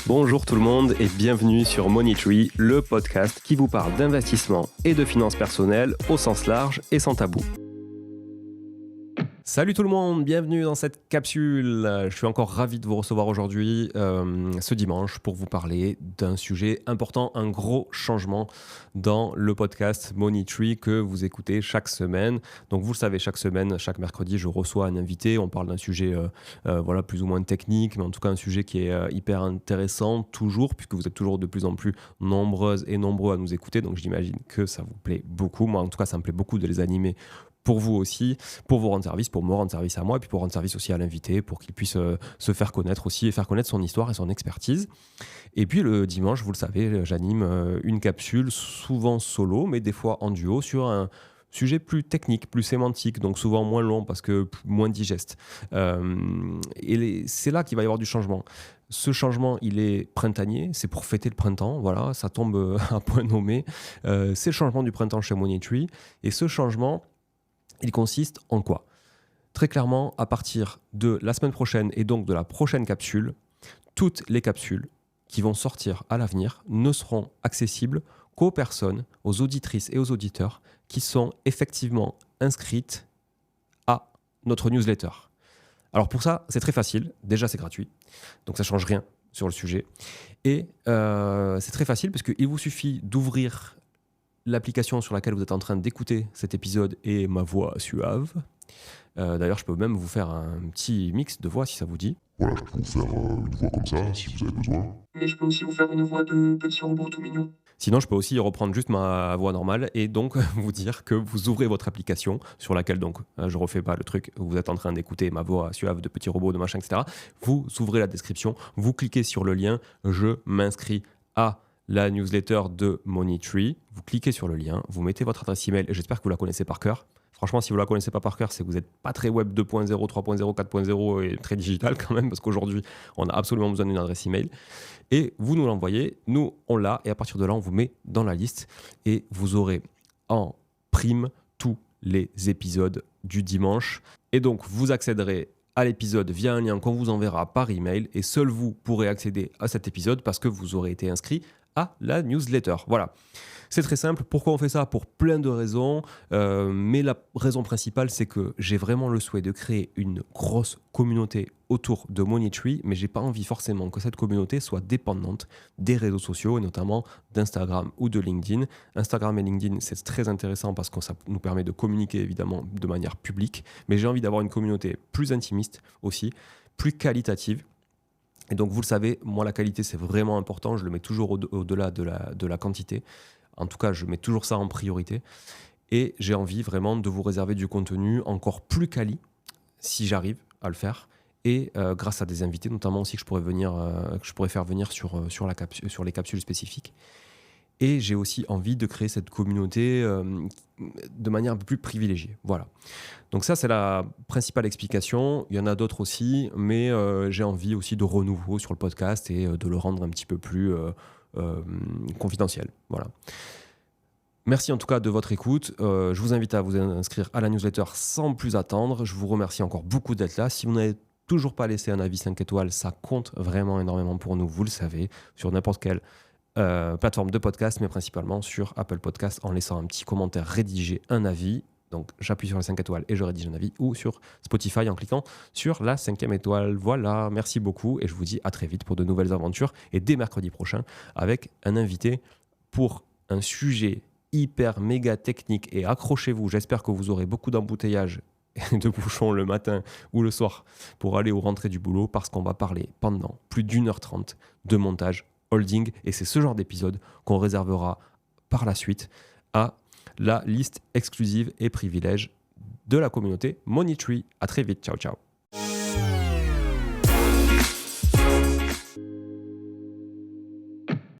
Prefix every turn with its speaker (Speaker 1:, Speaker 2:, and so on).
Speaker 1: Bonjour tout le monde et bienvenue sur Money Tree, le podcast qui vous parle d'investissement et de finances personnelles au sens large et sans tabou. Salut tout le monde, bienvenue dans cette capsule. Je suis encore ravi de vous recevoir aujourd'hui, ce dimanche, pour vous parler d'un sujet important, un gros changement dans le podcast Money Tree que vous écoutez chaque semaine. Donc vous le savez, chaque semaine, chaque mercredi, je reçois un invité. On parle d'un sujet plus ou moins technique, mais en tout cas un sujet qui est hyper intéressant toujours, puisque vous êtes toujours de plus en plus nombreuses et nombreux à nous écouter. Donc j'imagine que ça vous plaît beaucoup. Moi, en tout cas, ça me plaît beaucoup de les animer pour vous aussi, pour vous rendre service, pour me rendre service à moi, et puis pour rendre service aussi à l'invité, pour qu'il puisse se faire connaître aussi et faire connaître son histoire et son expertise. Et puis le dimanche, vous le savez, j'anime une capsule, souvent solo, mais des fois en duo, sur un sujet plus technique, plus sémantique, donc souvent moins long parce que moins digeste. C'est là qu'il va y avoir du changement. Ce changement, il est printanier, c'est pour fêter le printemps, voilà, ça tombe à point nommé. C'est le changement du printemps chez Money Tree, et ce changement, il consiste en quoi ? Très clairement, à partir de la semaine prochaine et donc de la prochaine capsule, toutes les capsules qui vont sortir à l'avenir ne seront accessibles qu'aux personnes, aux auditrices et aux auditeurs qui sont effectivement inscrites à notre newsletter. Alors pour ça, c'est très facile. Déjà, c'est gratuit, donc ça ne change rien sur le sujet. Et c'est très facile parce qu'il vous suffit d'ouvrir l'application sur laquelle vous êtes en train d'écouter cet épisode et ma voix suave. D'ailleurs, je peux même vous faire un petit mix de voix si ça vous dit.
Speaker 2: Voilà, je peux vous faire une voix comme ça si vous avez besoin.
Speaker 3: Mais je peux aussi vous faire une voix de petit robot tout mignon.
Speaker 1: Sinon, je peux aussi reprendre juste ma voix normale et donc vous dire que vous ouvrez votre application sur laquelle, donc, je refais pas le truc, vous êtes en train d'écouter ma voix suave de petit robot, de machin, etc. Vous ouvrez la description, vous cliquez sur le lien « Je m'inscris à » la newsletter de Money Tree. Vous cliquez sur le lien, vous mettez votre adresse email et j'espère que vous la connaissez par cœur. Franchement, si vous ne la connaissez pas par cœur, c'est que vous n'êtes pas très web 2.0, 3.0, 4.0 et très digital quand même, parce qu'aujourd'hui, on a absolument besoin d'une adresse email. Et vous nous l'envoyez, nous, on l'a, et à partir de là, on vous met dans la liste et vous aurez en prime tous les épisodes du dimanche. Et donc, vous accéderez à l'épisode via un lien qu'on vous enverra par email et seul vous pourrez accéder à cet épisode parce que vous aurez été inscrit à la newsletter. Voilà. C'est très simple. Pourquoi on fait ça ? Pour plein de raisons. Mais la raison principale, c'est que j'ai vraiment le souhait de créer une grosse communauté autour de Money Tree, mais j'ai pas envie forcément que cette communauté soit dépendante des réseaux sociaux, et notamment d'Instagram ou de LinkedIn. Instagram et LinkedIn, c'est très intéressant parce que ça nous permet de communiquer évidemment de manière publique, mais j'ai envie d'avoir une communauté plus intimiste aussi, plus qualitative. Et donc, vous le savez, moi, la qualité, c'est vraiment important. Je le mets toujours au-delà de la quantité. En tout cas, je mets toujours ça en priorité. Et j'ai envie vraiment de vous réserver du contenu encore plus quali, si j'arrive à le faire. Et grâce à des invités, notamment aussi que je pourrais faire venir sur les capsules spécifiques. Et j'ai aussi envie de créer cette communauté de manière un peu plus privilégiée. Voilà. Donc ça, c'est la principale explication. Il y en a d'autres aussi, mais j'ai envie aussi de renouveau sur le podcast et de le rendre un petit peu plus confidentiel. Voilà. Merci en tout cas de votre écoute. Je vous invite à vous inscrire à la newsletter sans plus attendre. Je vous remercie encore beaucoup d'être là. Si vous n'avez toujours pas laissé un avis 5 étoiles, ça compte vraiment énormément pour nous, vous le savez, sur n'importe quelle plateforme de podcast, mais principalement sur Apple Podcast, en laissant un petit commentaire rédigé, un avis. Donc j'appuie sur les 5 étoiles et je rédige un avis, ou sur Spotify en cliquant sur la 5e étoile. Voilà, merci beaucoup et je vous dis à très vite pour de nouvelles aventures et dès mercredi prochain avec un invité pour un sujet hyper méga technique. Et accrochez-vous, j'espère que vous aurez beaucoup d'embouteillages et de bouchons le matin ou le soir pour aller ou rentrer du boulot, parce qu'on va parler pendant plus d'1h30 de montage holding, et c'est ce genre d'épisode qu'on réservera par la suite à la liste exclusive et privilège de la communauté Money Tree. À très vite, ciao ciao.